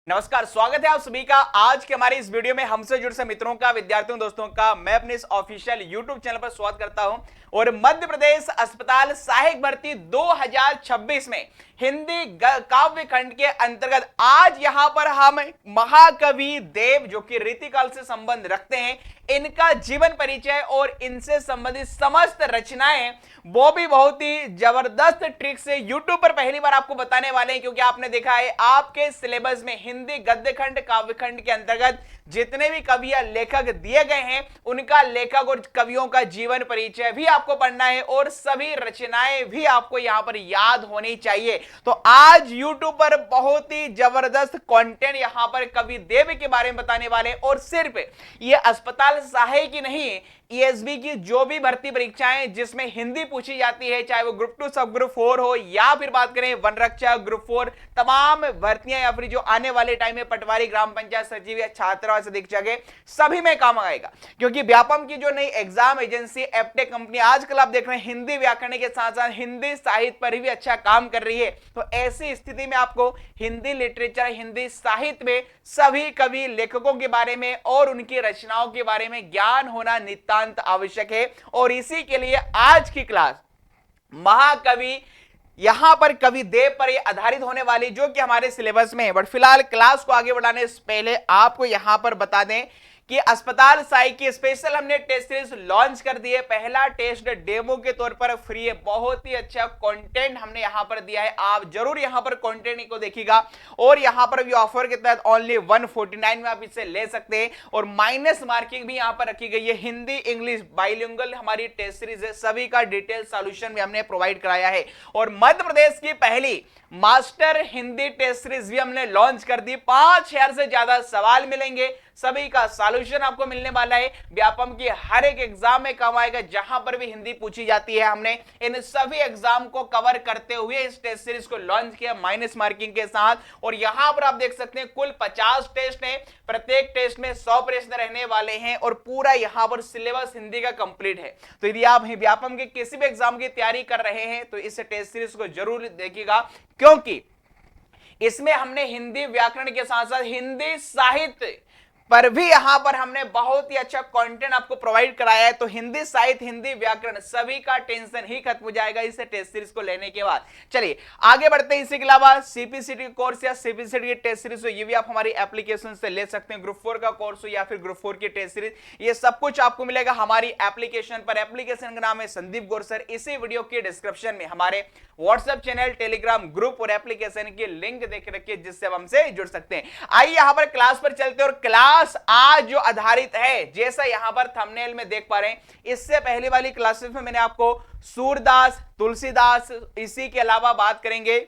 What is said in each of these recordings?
नमस्कार, स्वागत है आप सभी का आज के हमारे इस वीडियो में। हमसे जुड़े सभी मित्रों का, विद्यार्थियों, दोस्तों का मैं अपने इस ऑफिशियल यूट्यूब चैनल पर स्वागत करता हूं। और मध्य प्रदेश अस्पताल सहायक भर्ती 2026 में हिंदी काव्य खंड के अंतर्गत आज यहां पर हम महाकवि देव, जो कि रीतिकाल से संबंध रखते हैं, इनका जीवन परिचय और इनसे संबंधित समस्त रचनाएं, वो भी बहुत ही जबरदस्त ट्रिक से यूट्यूब पर पहली बार आपको बताने वाले हैं। क्योंकि आपने देखा है आपके सिलेबस में हिंदी गद्य खंड काव्य खंड के अंतर्गत जितने भी कवि या लेखक दिए गए हैं, उनका लेखक और कवियों का जीवन परिचय भी आपको पढ़ना है और सभी रचनाएं भी आपको यहां पर याद होनी चाहिए। तो आज YouTube पर बहुत ही जबरदस्त कंटेंट यहां पर कवि देव के बारे में बताने वाले हैं। और सिर्फ ये अस्पताल सहायक ही नहीं, ESB की जो भी भर्ती परीक्षाएं जिसमें हिंदी पूछी जाती है, चाहे वो ग्रुप 2 सब ग्रुप 4 हो या फिर बात करें वन रक्षा ग्रुप 4, तमाम भर्तियां या फिर जो आने वाले टाइम में पटवारी, ग्राम पंचायत सचिव या छात्रावास अधीक्षक है, सभी में काम आएगा। क्योंकि व्यापम की जो नई एग्जाम एजेंसी एप्टेक कंपनी आजकल आप देख रहे हैं हिंदी व्याकरण के साथ साथ हिंदी साहित्य पर भी अच्छा काम कर रही है। तो ऐसी स्थिति में आपको हिंदी लिटरेचर, हिंदी साहित्य में सभी कवि लेखकों के बारे में और उनकी रचनाओं के बारे में ज्ञान होना नितांत आवश्यक है। और इसी के लिए आज की क्लास महाकवि यहां पर कवि देव पर आधारित होने वाली, जो कि हमारे सिलेबस में है। बट फिलहाल क्लास को आगे बढ़ाने से पहले आपको यहां पर बता दें कि अस्पताल सहायक की स्पेशल हमने टेस्ट सीरीज लॉन्च कर दी है। पहला टेस्ट डेमो के तौर पर फ्री है। बहुत ही अच्छा कंटेंट हमने यहां पर दिया है, आप जरूर यहां पर कंटेंट को देखिएगा। और यहां पर भी ऑफर के तहत ओनली 149 में आप इसे ले सकते हैं। और माइनस मार्किंग भी यहां पर रखी गई है। हिंदी इंग्लिश बाइलिंगुअल हमारी टेस्ट सीरीज है, सभी का डिटेल सॉल्यूशन भी हमने प्रोवाइड कराया है। और मध्य प्रदेश की पहली मास्टर हिंदी टेस्ट सीरीज भी हमने लॉन्च कर दी। 5000 से ज्यादा सवाल मिलेंगे, सभी का सॉल्यूशन आपको मिलने वाला है। व्यापम की हर एक एग्जाम में काम आएगा, जहां पर भी हिंदी पूछी जाती है। हमने इन सभी एग्जाम को कवर करते हुए इस टेस्ट सीरीज को लॉन्च किया माइनस मार्किंग के साथ। और यहां पर आप देख सकते हैं कुल 50 टेस्ट हैं, प्रत्येक टेस्ट में 100 प्रश्न रहने वाले हैं और पूरा यहां पर सिलेबस हिंदी का कंप्लीट है। तो यदि आप व्यापम के किसी भी एग्जाम की तैयारी कर रहे हैं तो इस टेस्ट सीरीज को जरूर देखिएगा, क्योंकि इसमें हमने हिंदी व्याकरण के साथ साथ हिंदी साहित्य पर भी यहां पर हमने बहुत ही अच्छा कंटेंट आपको प्रोवाइड कराया है। तो हिंदी साहित्य, हिंदी व्याकरण, सभी का टेंशन ही खत्म हो जाएगा इस टेस्ट सीरीज को लेने के बाद। चलिए आगे बढ़ते हैं। इसी के अलावा सीपीसीटी कोर्स या सीपीसीटी की टेस्ट सीरीज हो, ये भी आप हमारी एप्लीकेशन से ले सकते हैं। ग्रुप 4 का कोर्स हो या फिर ग्रुप 4 की टेस्ट सीरीज, ये सब कुछ आपको मिलेगा हमारी एप्लीकेशन पर। एप्लीकेशन का नाम है संदीप गोरसर। इसी वीडियो के डिस्क्रिप्शन में हमारे व्हाट्सएप चैनल, टेलीग्राम ग्रुप और एप्लीकेशन की लिंक देख रखिए, जिससे आप हमसे जुड़ सकते हैं। आइए यहां पर क्लास पर चलते हैं। और क्लास आज जो आधारित है, जैसा यहां पर थंबनेल में देख पा रहे हैं, इससे पहले वाली क्लासेस में मैंने आपको सूरदास, तुलसीदास, इसी के अलावा बात करेंगे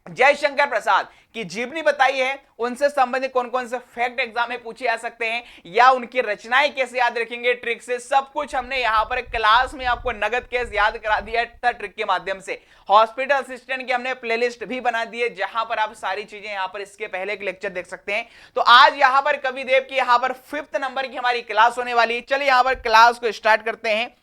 जयशंकर प्रसाद की जीवनी बताई है। उनसे संबंधित कौन कौन से फैक्ट एग्जाम में पूछे जा सकते हैं या उनकी रचनाएं कैसे याद रखेंगे, ट्रिक से, सब कुछ हमने यहां पर क्लास में आपको नगद केस याद करा दिया था ट्रिक के माध्यम से। हॉस्पिटल असिस्टेंट की हमने प्लेलिस्ट भी बना दी है, जहां पर आप सारी चीजें यहां पर इसके पहले के लेक्चर देख सकते हैं। तो आज यहां पर कवि देव की यहां पर 5th नंबर की हमारी क्लास होने वाली है। चलिए यहां पर क्लास को स्टार्ट करते हैं।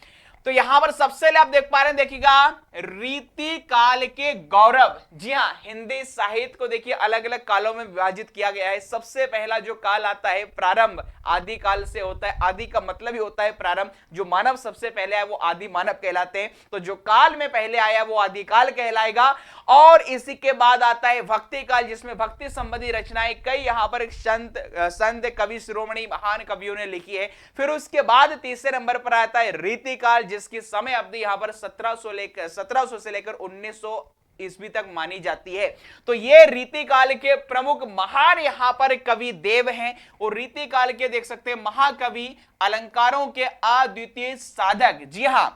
तो यहां पर सबसे पहले आप देख पा रहे हैं, देखिएगा, रीति काल के गौरव। जी हां, हिंदी साहित्य को देखिए अलग अलग कालों में विभाजित किया गया है। सबसे पहला जो काल आता है प्रारंभ, आदि काल से होता है। आदि का मतलब ही होता है प्रारंभ। जो मानव सबसे पहले आया वो आदि मानव कहलाते हैं। तो जो काल में पहले आया वो आदि काल कहलाएगा। और इसी के बाद आता है भक्ति काल, जिसमें भक्ति संबंधी रचनाएं कई यहां पर संत कवि शिरोमणि महान कवियों ने लिखी है। फिर उसके बाद तीसरे नंबर पर आता है रीति काल, जिसकी समय अवधि यहां पर 1700 से लेकर 1900 ईस्वी तक मानी जाती है। तो ये रीति काल के प्रमुख महान यहां पर कवि देव हैं। और रीति काल के देख सकते हैं महाकवि, अलंकारों के अद्वितीय साधक। जी हां,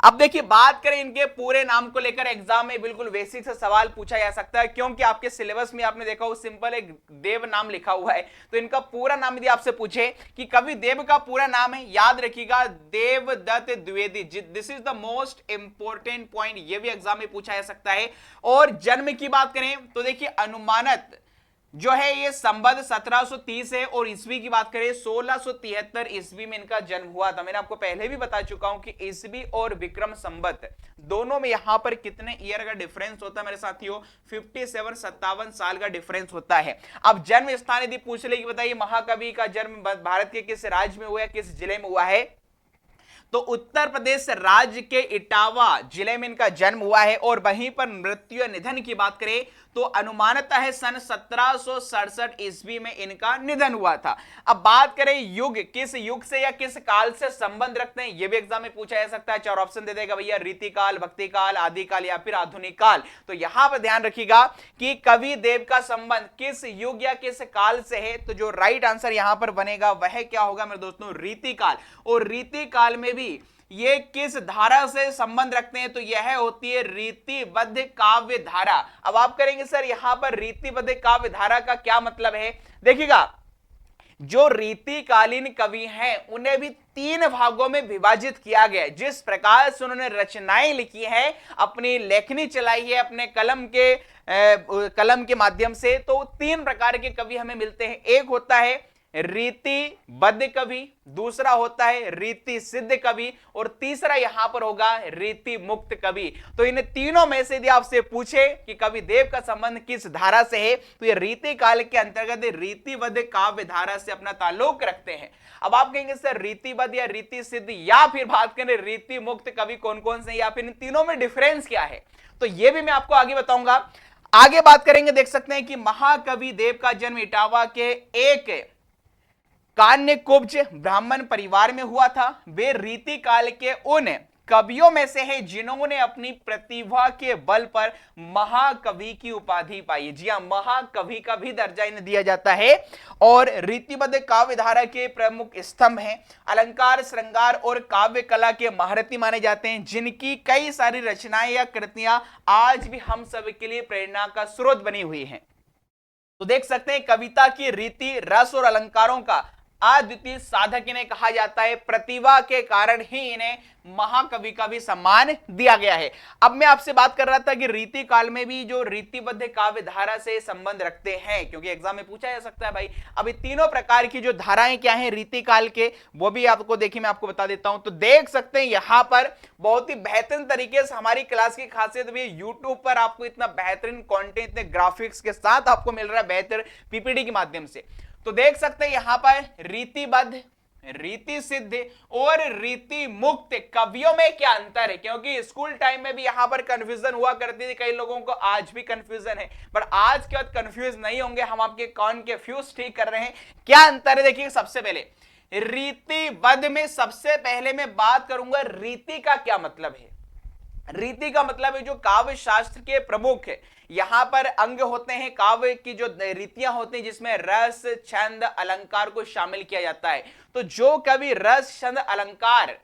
अब देखिए बात करें इनके पूरे नाम को लेकर, एग्जाम में बिल्कुल बेसिक से सवाल पूछा जा सकता है, क्योंकि आपके सिलेबस में आपने देखा वो सिंपल एक देव नाम लिखा हुआ है। तो इनका पूरा नाम यदि आपसे पूछे कि कवि देव का पूरा नाम है, याद रखिएगा Devdutt Dwivedi. This is the most important point, ये भी एग्जाम में पूछा जा सकता है। और जन्म की बात करें तो देखिए अनुमानित जो है ये संबंध 1730 है और ईस्वी की बात करें 1673 ईस्वी में इनका जन्म हुआ था। मैंने आपको पहले भी बता चुका हूं कि ईस्वी और विक्रम संबत दोनों में यहां पर कितने ईयर का डिफरेंस होता है मेरे साथियों, 57 साल का डिफरेंस होता है। अब जन्म स्थान यदि पूछ ले कि बताइए महाकवि का जन्म भारत के किस राज्य में हुआ है, किस जिले में हुआ है, तो उत्तर प्रदेश राज्य के इटावा जिले में इनका जन्म हुआ है। और वहीं पर मृत्यु या निधन की बात करें तो अनुमानतः है सन 1767 ईस्वी में इनका निधन हुआ था। अब बात करें युग, किस युग से या किस काल से संबंध रखते हैं, यह भी एग्जाम में पूछा जा सकता है। चार ऑप्शन दे देगा भैया, रीति काल, भक्ति काल, आदि काल या फिर आधुनिक काल। तो यहां पर ध्यान रखिएगा कि कवि देव का संबंध किस युग या किस काल से है, तो जो राइट आंसर यहां पर बनेगा वह क्या होगा मेरे दोस्तों, रीति काल। और रीति काल में भी ये किस धारा से संबंध रखते हैं, तो यह होती है रीतिबद्ध काव्य धारा। अब आप करेंगे सर यहां पर रीतिबद्ध काव्य धारा का क्या मतलब है, देखिएगा जो रीतिकालीन कवि हैं उन्हें भी 3 भागों में विभाजित किया गया। जिस प्रकार से उन्होंने रचनाएं लिखी है, अपनी लेखनी चलाई है अपने कलम के माध्यम से, तो 3 प्रकार के कवि हमें मिलते हैं। एक होता है रीतिबद्ध कवि, दूसरा होता है रीति सिद्ध कवि और तीसरा यहां पर होगा रीति मुक्त कवि। तो इन तीनों में से यदि आपसे पूछे कि कवि देव का संबंध किस धारा से है, तो ये रीति काल के अंतर्गत रीतिबद्ध काव्य धारा से अपना ताल्लुक रखते हैं। अब आप कहेंगे सर रीतिबद्ध या रीति सिद्ध या फिर बात करें रीति मुक्त कवि कौन कौन से, या फिर इन तीनों में डिफरेंस क्या है, तो यह भी मैं आपको आगे बताऊंगा। आगे बात करेंगे, देख सकते हैं कि महाकवि देव का जन्म इटावा के एक कान्य कुब्ज ब्राह्मण परिवार में हुआ था। वे रीति काल के उन कवियों में से हैं जिन्होंने अपनी प्रतिभा के बल पर महाकवि की उपाधि पाई। जी हां, महाकवि का भी दर्जा इन्हें दिया जाता है। और रीतिबद्ध काव्य धारा के प्रमुख स्तंभ हैं, अलंकार, श्रृंगार और काव्य कला के महारथी माने जाते हैं, जिनकी कई सारी रचनाएं या कृतियां आज भी हम सब के लिए प्रेरणा का स्रोत बनी हुई हैं। तो देख सकते हैं कविता की रीति, रस और अलंकारों का अद्वितीय साधक इन्हें कहा जाता है। प्रतिभा के कारण ही इन्हें महाकवि का भी सम्मान दिया गया है। अब मैं आपसे बात कर रहा था कि रीति काल में भी जो रीतिबद्ध काव्य धारा से संबंध रखते हैं, क्योंकि एग्जाम में पूछा जा सकता है भाई। अभी तीनों प्रकार की जो धाराएं क्या हैं रीति काल के, वो भी आपको देखिए मैं आपको बता देता हूं। तो देख सकते हैं यहां पर बहुत ही बेहतरीन तरीके से हमारी क्लास की खासियत भी यूट्यूब पर आपको इतना बेहतरीन कॉन्टेंट, इतने ग्राफिक्स के साथ आपको मिल रहा है बेहतर पीपीटी के माध्यम से। तो देख सकते हैं यहां पर रीतिबद्ध, रीति सिद्ध और रीति मुक्त कवियों में क्या अंतर है, क्योंकि स्कूल टाइम में भी यहां पर कंफ्यूजन हुआ करती थी, कई लोगों को आज भी कंफ्यूजन है, पर आज के बाद कंफ्यूज नहीं होंगे, हम आपके कन्फ्यूज ठीक कर रहे हैं। क्या अंतर है देखिए, सबसे पहले रीतिबद्ध में सबसे पहले मैं बात करूंगा रीति का क्या मतलब है। रीति का मतलब है जो काव्य शास्त्र के प्रमुख है, यहां पर अंग होते हैं, काव्य की जो रीतियां होती हैं जिसमें रस, छंद, अलंकार को शामिल किया जाता है। तो जो कवि रस, छंद, अलंकार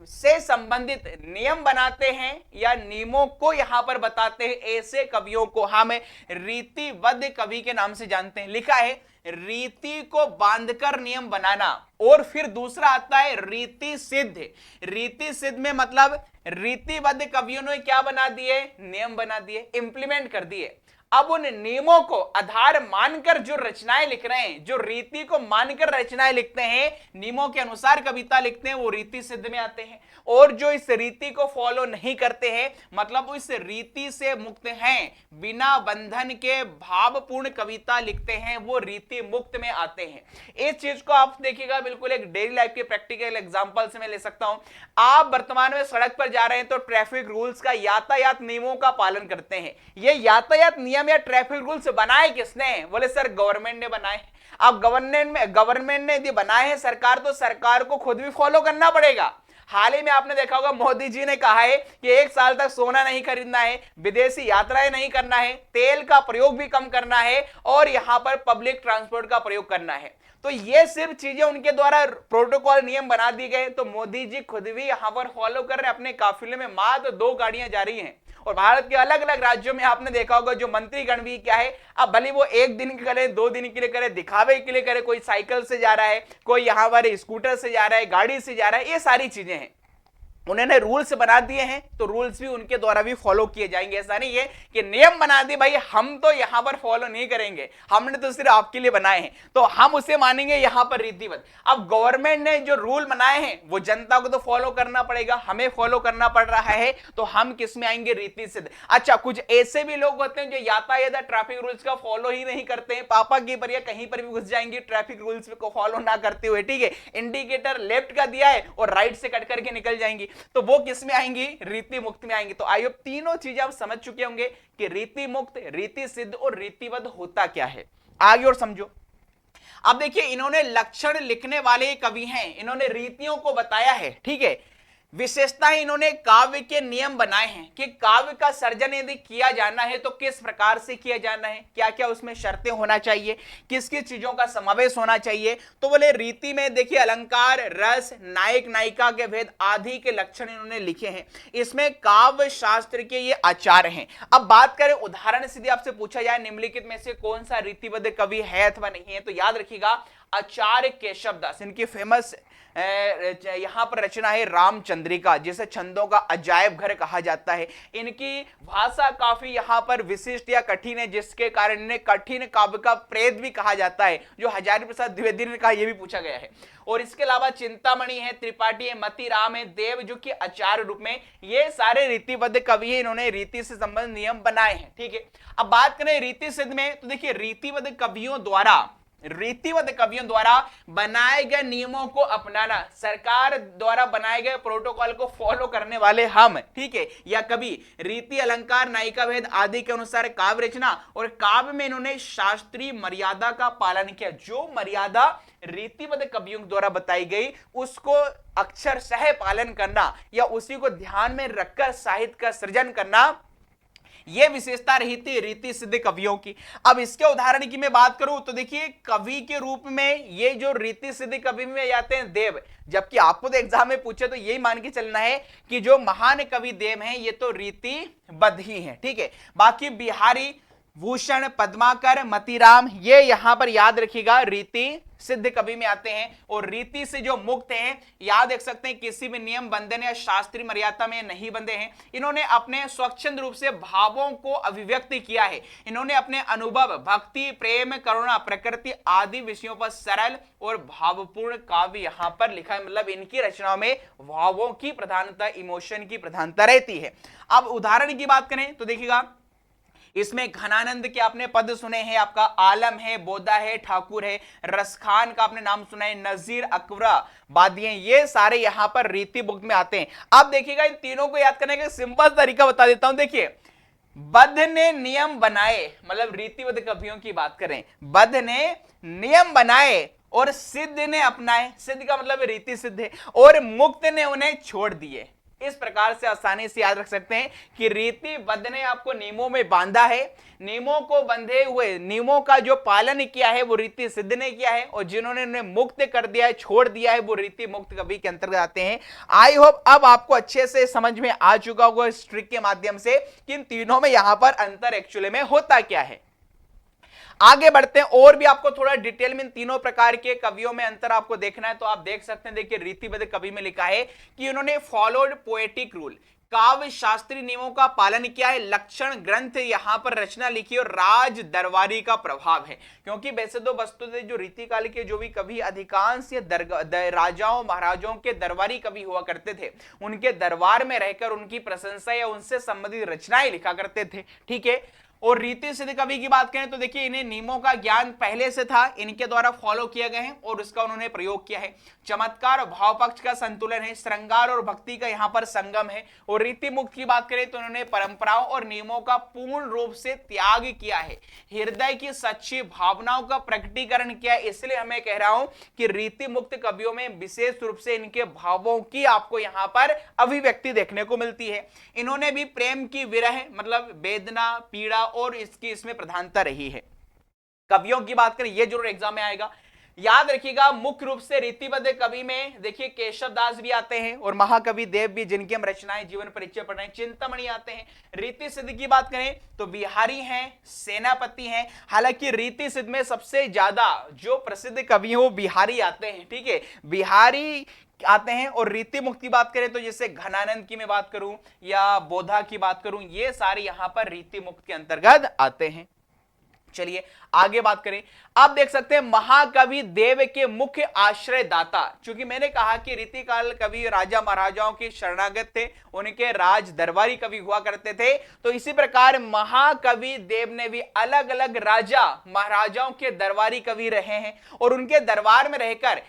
से संबंधित नियम बनाते हैं या नियमों को यहां पर बताते हैं, ऐसे कवियों को हम रीतिबद्ध कवि के नाम से जानते हैं। लिखा है रीति को बांधकर नियम बनाना। और फिर दूसरा आता है रीति सिद्ध। रीति सिद्ध में मतलब रीतिबद्ध कवियों ने क्या बना दिए, नियम बना दिए, इंप्लीमेंट कर दिए। अब उन नियमों को आधार मानकर जो रचनाएं लिख रहे हैं, जो रीति को मानकर रचनाएं लिखते हैं, नियमों के अनुसार कविता लिखते हैं, वो रीति सिद्ध में आते हैं। और जो इस रीति को फॉलो नहीं करते हैं, मतलब इस रीति से मुक्त हैं, बिना बंधन के भावपूर्ण कविता लिखते हैं, वो रीति मुक्त में आते हैं। इस चीज को आप देखिएगा, बिल्कुल एक डेली लाइफ के प्रैक्टिकल एग्जांपल से मैं ले सकता हूं। आप वर्तमान में सड़क पर जा रहे हैं तो ट्रैफिक रूल्स का, यातायात नियमों का पालन करते हैं। ये यातायात नियम या ट्रैफिक रूल्स बनाए किसने, बोले सर गवर्नमेंट ने बनाए। अब गवर्नमेंट ने यदि बनाए हैं सरकार, तो सरकार को खुद भी फॉलो करना पड़ेगा। हाल ही में आपने देखा होगा मोदी जी ने कहा है कि 1 साल तक सोना नहीं खरीदना है, विदेशी यात्राएं नहीं करना है, तेल का प्रयोग भी कम करना है और यहां पर पब्लिक ट्रांसपोर्ट का प्रयोग करना है। तो ये सिर्फ चीजें उनके द्वारा प्रोटोकॉल नियम बना दी गए, तो मोदी जी खुद भी यहां पर फॉलो कर रहे हैं। अपने काफिले में मात्र 2 गाड़ियां जा रही हैं। और भारत के अलग अलग राज्यों में आपने देखा होगा जो मंत्रीगण भी क्या है, अब भले वो 1 दिन के करे, 2 दिन के लिए करे, दिखावे के लिए करे, कोई साइकिल से जा रहा है, कोई यहां पर स्कूटर से जा रहा है, गाड़ी से जा रहा है, ये सारी चीजें हैं। उन्होंने रूल्स बना दिए हैं तो रूल्स भी उनके द्वारा भी फॉलो किए जाएंगे। ऐसा नहीं है कि नियम बना दिए भाई हम तो यहां पर फॉलो नहीं करेंगे, हमने तो सिर्फ आपके लिए बनाए हैं तो हम उसे मानेंगे यहां पर रीतिवत। अब गवर्नमेंट ने जो रूल बनाए हैं वो जनता को तो फॉलो करना पड़ेगा, हमें फॉलो करना पड़ रहा है, तो हम किस में आएंगे, रीति सिद्ध। अच्छा, कुछ ऐसे भी लोग होते हैं जो यातायात ट्रैफिक रूल्स का फॉलो ही नहीं करते हैं, पापा की पर या कहीं पर भी घुस जाएंगे ट्रैफिक रूल्स को फॉलो ना करते हुए, ठीक है, इंडिकेटर लेफ्ट का दिया है और राइट से कट करके निकल जाएंगी, तो वो किस में आएंगी, रीति मुक्त में आएंगी। तो आई होप तीनों चीजें आप समझ चुके होंगे कि रीति मुक्त, रीति सिद्ध और रीतिबद्ध होता क्या है। आगे और समझो। अब देखिए, इन्होंने लक्षण लिखने वाले कवि हैं, इन्होंने रीतियों को बताया है, ठीक है, विशेषताएं इन्होंने काव्य के नियम बनाए हैं कि काव्य का सर्जन यदि किया जाना है तो किस प्रकार से किया जाना है, क्या क्या उसमें शर्तें होना चाहिए, किस किस चीजों का समावेश होना चाहिए। तो बोले रीति में देखिए अलंकार, रस, नायक नायिका के भेद आदि के लक्षण इन्होंने लिखे हैं। इसमें काव्य शास्त्र के ये आचार्य हैं। अब बात करें उदाहरण सीधे आपसे पूछा जाए निम्नलिखित में से कौन सा रीतिबद्ध कवि है अथवा नहीं है, तो याद रखिएगा आचार्य केशवदास। इनकी फेमस यहां पर रचना है रामचंद्रिका, जिसे छंदों का अजायब घर कहा जाता है। इनकी भाषा काफी यहां पर विशिष्ट या कठिन है, जिसके कारण इन्हें कठिन काव्य का प्रेत भी कहा जाता है, जो हजारी प्रसाद द्विवेदी ने कहा, यह भी पूछा गया है। और इसके अलावा चिंतामणि है, त्रिपाठी है, मतीराम है, देव जो कि आचार्य रूप में, ये सारे रीतिबद्ध कवि है, इन्होंने रीति से संबंधित नियम बनाए हैं, ठीक है। अब बात करें रीति सिद्ध में, तो देखिए रीतिबद्ध कवियों द्वारा बनाए गए नियमों को अपनाना, सरकार द्वारा बनाए गए प्रोटोकॉल को फॉलो करने वाले हम, ठीक है, या कवि रीति, अलंकार, नायिका भेद आदि के अनुसार काव्य रचना, और काव्य में इन्होंने शास्त्रीय मर्यादा का पालन किया। जो मर्यादा रीतिबद्ध कवियों द्वारा बताई गई उसको अक्षरशः पालन करना या उसी को ध्यान में रखकर साहित्य का सृजन करना, यह विशेषता रही थी रीति सिद्ध कवियों की। अब इसके उदाहरण की मैं बात करूं तो देखिए कवि के रूप में ये जो रीति सिद्ध कवि में आते हैं देव, जबकि आपको तो एग्जाम में पूछे तो यही मान के चलना है कि जो महान कवि देव हैं ये तो रीतिबद्ध ही हैं, ठीक है। बाकी बिहारी, भूषण, पद्माकर, मतीराम, ये यहां पर याद रखिएगा रीति सिद्ध कवि में आते हैं। और रीति से जो मुक्त हैं, याद रख सकते हैं किसी भी नियम बंधन या शास्त्रीय मर्यादा में नहीं बंधे हैं। इन्होंने अपने स्वच्छंद रूप से भावों को अभिव्यक्त किया है। इन्होंने अपने अनुभव, भक्ति, प्रेम, करुणा, प्रकृति आदि विषयों पर सरल और भावपूर्ण काव्य यहां पर लिखा है। मतलब इनकी रचनाओं में भावों की प्रधानता, इमोशन की प्रधानता रहती है। अब उदाहरण की बात करें तो देखिएगा इसमें घनानंद के आपने पद सुने हैं, आपका आलम है, बोदा है, ठाकुर है, रसखान का आपने नाम सुना है, नजीर, अकबरा, बादियां, ये सारे यहां पर रीति बुक में आते हैं। अब देखिएगा इन तीनों को याद करने का सिंपल तरीका बता देता हूं। देखिए बद्ध ने नियम बनाए, मतलब रीतिबद्ध कवियों की बात करें, बद्ध ने नियम बनाए और सिद्ध ने अपनाए, सिद्ध का मतलब रीति सिद्ध है, और मुक्त ने उन्हें छोड़ दिए। इस प्रकार से आसानी से याद रख सकते हैं कि रीतिबद्ध ने आपको नियमों में बांधा है, नियमों को बंधे हुए, नियमों का जो पालन किया है वो रीति सिद्ध ने किया है, और जिन्होंने उन्हें मुक्त कर दिया है, छोड़ दिया है, वो रीति मुक्त कवि के अंतर्गत आते हैं। आई होप अब आपको अच्छे से समझ में आ चुका होगा इस ट्रिक के माध्यम से कि इन तीनों में यहां पर अंतर एक्चुअली में होता क्या है। आगे बढ़ते हैं और भी आपको थोड़ा डिटेल में इन तीनों प्रकार के कवियों में अंतर आपको देखना है तो आप देख सकते हैं। देखिए रीतिबद्ध कवि में लिखा है कि उन्होंने फॉलोड पोएटिक रूल, काव्य शास्त्रीय नियमों का पालन किया है, लक्षण ग्रंथ यहां पर रचना लिखी और राज दरबारी का प्रभाव है। क्योंकि वैसे तो वस्तुतः जो रीतिकाल के जो भी कवि अधिकांश राजाओं महाराजाओं के दरबारी कवि हुआ करते थे, उनके दरबार में रहकर उनकी प्रशंसा या उनसे संबंधित रचनाएं लिखा करते थे, ठीक है। और रीति सिद्ध कवि की बात करें तो देखिए इन्हें नियमों का ज्ञान पहले से था, इनके द्वारा फॉलो किया गए हैं और उसका उन्होंने प्रयोग किया है। चमत्कार और भाव पक्ष का संतुलन है, श्रृंगार और भक्ति का यहाँ पर संगम है। और रीति मुक्त की बात करें तो उन्होंने परंपराओं और नियमों का पूर्ण रूप से त्याग किया है, हृदय की सच्ची भावनाओं का प्रकटीकरण किया है। इसलिए मैं कह रहा हूं कि रीति मुक्त कवियों में विशेष रूप से इनके भावों की आपको यहाँ पर अभिव्यक्ति देखने को मिलती है। इन्होंने भी प्रेम की विरह मतलब वेदना, पीड़ा और इसमें प्रधानता रही है। कवियों की बात करें ये जरूर एग्जाम में आएगा, याद रखिएगा। मुख्य रूप से रीतिबद्ध कवि में देखिए केशव दास भी आते हैं और महाकवि देव भी, जिनकी हम रचनाएं जीवन परिचय पढ़ रहे हैं, चिंतामणि आते हैं। रीति सिद्ध की बात करें तो बिहारी हैं, सेनापति हैं। हालांकि रीति सिद्ध में सबसे ज्यादा जो प्रसिद्ध कवि हैं वो बिहारी आते हैं, ठीक है। बिहारी आते हैं। और रीति मुक्त की बात करें तो जैसे घनानंद की मैं बात करूं या बोधा की बात करूं, ये सारे यहां पर रीति मुक्त के अंतर्गत आते हैं। चलिए आगे बात करें। आप देख सकते हैं महाकवि देव के मुख्य आश्रयदाता, क्योंकि मैंने कहा कि रीतिकाल कवि राजा महाराजाओं के शरणागत थे, उनके राज दरबारी कवि हुआ करते थे। तो इसी प्रकार महाकवि देव ने भी अलग अलग राजा महाराजाओं के दरबारी कवि रहे हैं और उनके दरबार में रहकर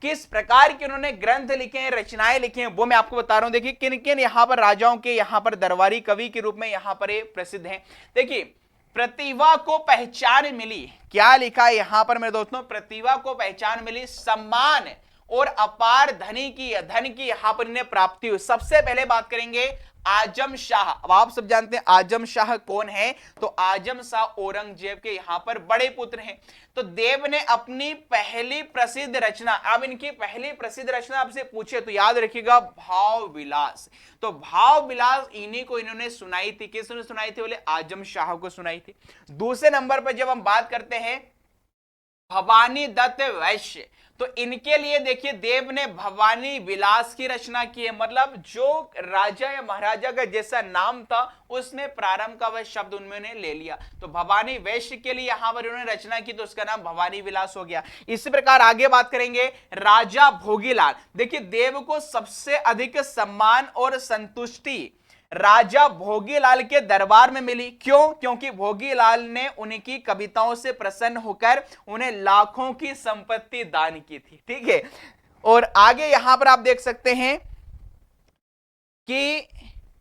किस प्रकार के उन्होंने ग्रंथ लिखे हैं, रचनाएं लिखी हैं, वो मैं आपको बता रहा हूं। देखिए किन किन यहां पर राजाओं के यहां पर दरबारी कवि के रूप में यहां पर प्रसिद्ध हैं। देखिए प्रतिभा को पहचान मिली, क्या लिखा है यहां पर मेरे दोस्तों, प्रतिभा को पहचान मिली, सम्मान और अपार धन की यहां पर इन्हें प्राप्ति हुई। सबसे पहले बात करेंगे आजम शाह। अब आप सब जानते हैं आजम शाह कौन है, तो आजम शाह औरंगजेब के यहां पर बड़े पुत्र हैं। तो देव ने अपनी पहली प्रसिद्ध रचना, अब इनकी पहली प्रसिद्ध रचना आपसे पूछे तो याद रखिएगा भाव विलास। तो भाव विलास इन्हीं को इन्होंने सुनाई थी। किसने सुनाई थी, बोले आजम शाह को सुनाई थी। दूसरे नंबर पर जब हम बात करते हैं भवानी दत्त वैश्य, तो इनके लिए देखिए देव ने भवानी विलास की रचना की है। मतलब जो राजा या महाराजा का जैसा नाम था उसमें प्रारंभ का वह शब्द उन्होंने ले लिया। तो भवानी वैश्य के लिए यहां पर उन्होंने रचना की तो उसका नाम भवानी विलास हो गया। इसी प्रकार आगे बात करेंगे राजा भोगीलाल। देखिए देव को सबसे अधिक सम्मान और संतुष्टि राजा भोगीलाल के दरबार में मिली। क्यों? क्योंकि भोगीलाल ने उनकी कविताओं से प्रसन्न होकर उन्हें लाखों की संपत्ति दान की थी। ठीक है। और आगे यहां पर आप देख सकते हैं कि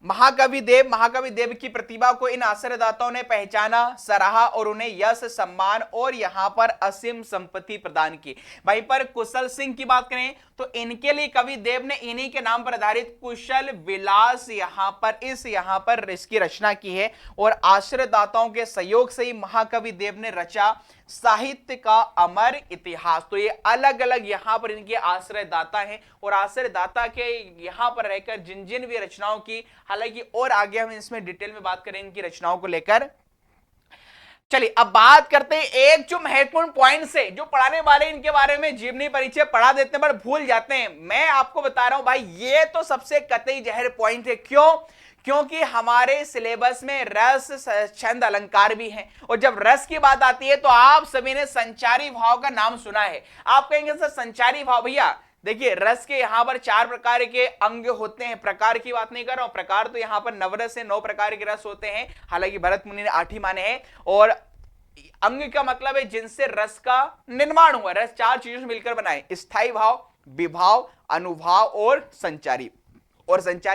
महाकवि देव की प्रतिभा को इन आश्रयदाताओं ने पहचाना, सराहा और उन्हें यश, सम्मान और यहां पर असीम संपत्ति प्रदान की। वहीं पर कुशल सिंह की बात करें तो इनके लिए कवि देव ने इन्हीं के नाम पर आधारित कुशल विलास यहां पर इसकी रचना की है। और आश्रयदाताओं के सहयोग से ही महाकवि देव ने रचा साहित्य का अमर इतिहास। तो ये अलग अलग यहां पर इनके आश्रयदाता हैं और आश्रयदाता के यहां पर रहकर जिन जिन भी रचनाओं की, हालांकि और आगे हम इसमें डिटेल में बात करें इनकी रचनाओं को लेकर। चलिए अब बात करते हैं एक जो महत्वपूर्ण पॉइंट से, जो पढ़ाने वाले इनके बारे में जीवनी परिचय पढ़ा देते हैं पर भूल जाते हैं। मैं आपको बता रहा हूं भाई ये तो सबसे कतई जहर पॉइंट है। क्यों? क्योंकि हमारे सिलेबस में रस, छंद, अलंकार भी हैं। और जब रस की बात आती है तो आप सभी ने संचारी भाव का नाम सुना है। आप कहेंगे सर संचारी भाव, भैया देखिए रस के यहां पर 4 प्रकार के अंग होते हैं। प्रकार की बात नहीं कर रहा हूं, प्रकार तो यहां पर नवरस है, 9 प्रकार के रस होते हैं। हालांकि भरत मुनि ने 8 ही माने हैं। और अंग का मतलब है जिनसे रस का निर्माण हुआ। रस 4 चीजों से मिलकर बनाए, स्थायी भाव, विभाव, अनुभाव और संचारी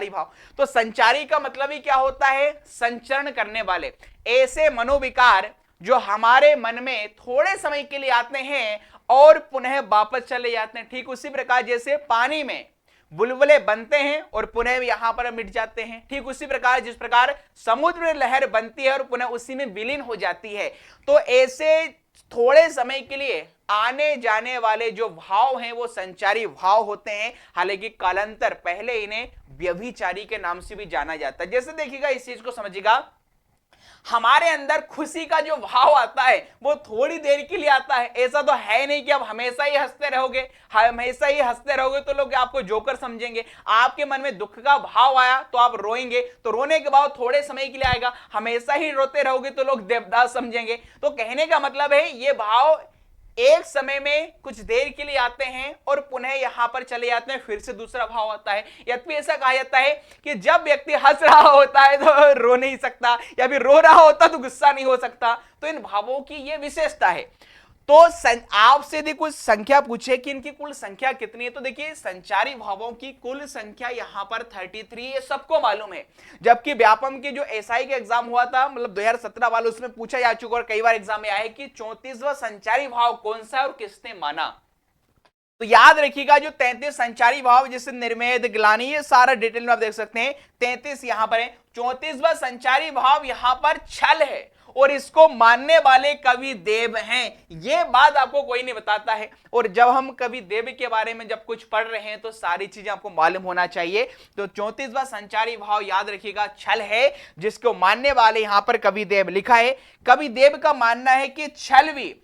भाव। तो संचारी का मतलब ही क्या होता है, संचरण करने वाले। ऐसे मनोविकार जो हमारे मन में थोड़े समय के लिए आते हैं और पुनः वापस चले जाते हैं। ठीक उसी प्रकार जैसे पानी में बुलबुले बनते हैं और पुनः यहां पर मिट जाते हैं, ठीक उसी प्रकार जिस प्रकार समुद्र में लहर बनती है और पुनः उसी में विलीन हो जाती है। तो ऐसे थोड़े समय के लिए आने जाने वाले जो भाव हैं वो संचारी भाव होते हैं। हालांकि कालांतर पहले इन्हें व्यभिचारी के नाम से भी जाना जाता है। जैसे देखिएगा इस चीज को समझिएगा, हमारे अंदर खुशी का जो भाव आता है वो थोड़ी देर के लिए आता है। ऐसा तो है नहीं कि आप हमेशा ही हंसते रहोगे तो लोग आपको जोकर समझेंगे। आपके मन में दुख का भाव आया तो आप रोएंगे, तो रोने के बाद थोड़े समय के लिए आएगा। हमेशा ही रोते रहोगे तो लोग देवदास समझेंगे। तो कहने का मतलब है ये भाव एक समय में कुछ देर के लिए आते हैं और पुनः यहां पर चले जाते हैं, फिर से दूसरा भाव आता है। यद्यपि ऐसा कहा जाता है कि जब व्यक्ति हंस रहा होता है तो रो नहीं सकता, या फिर रो रहा होता तो गुस्सा नहीं हो सकता। तो इन भावों की यह विशेषता है। तो आपसे यदि कुछ संख्या पूछे कि इनकी कुल संख्या कितनी है, तो देखिए संचारी भावों की कुल संख्या यहां पर 33 ये सबको मालूम है। जबकि व्यापम के जो एसआई का एग्जाम हुआ था, मतलब 2017 वाले, उसमें पूछा जा चुका और कई बार एग्जाम में आया है कि 34वां संचारी भाव कौन सा है और किसने माना। तो याद रखिएगा जो 33 संचारी भाव जैसे निर्मेद, ग्लानि, ये सारा डिटेल में आप देख सकते हैं। 33 यहां पर है। 34वां संचारी भाव यहां पर छल है और इसको मानने वाले कवि देव हैं। ये बात आपको कोई नहीं बताता है। और जब हम कवि देव के बारे में जब कुछ पढ़ रहे हैं तो सारी चीजें आपको मालूम होना चाहिए। तो 34वां संचारी भाव याद रखिएगा छल है, जिसको मानने वाले यहां पर कवि देव लिखा है। कवि देव का मानना है कि छल भी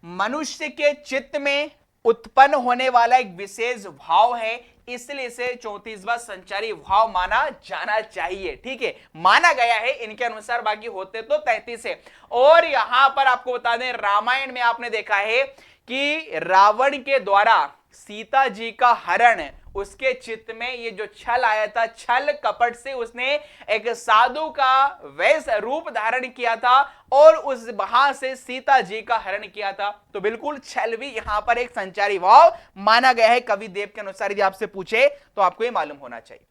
मनुष्य के चित्त में उत्पन्न होने वाला एक विशेष भाव है, इसलिए इसे 34वां संचारी भाव माना जाना चाहिए। ठीक है, माना गया है इनके अनुसार, बाकी होते तो 33 है। और यहां पर आपको बता दें, रामायण में आपने देखा है कि रावण के द्वारा सीता जी का हरण, उसके चित्त में ये जो छल आया था, छल कपट से उसने एक साधु का वैसे रूप धारण किया था और उस वहां से सीता जी का हरण किया था। तो बिल्कुल छल भी यहां पर एक संचारी भाव माना गया है कवि देव के अनुसार। यदि आपसे पूछे तो आपको ये मालूम होना चाहिए।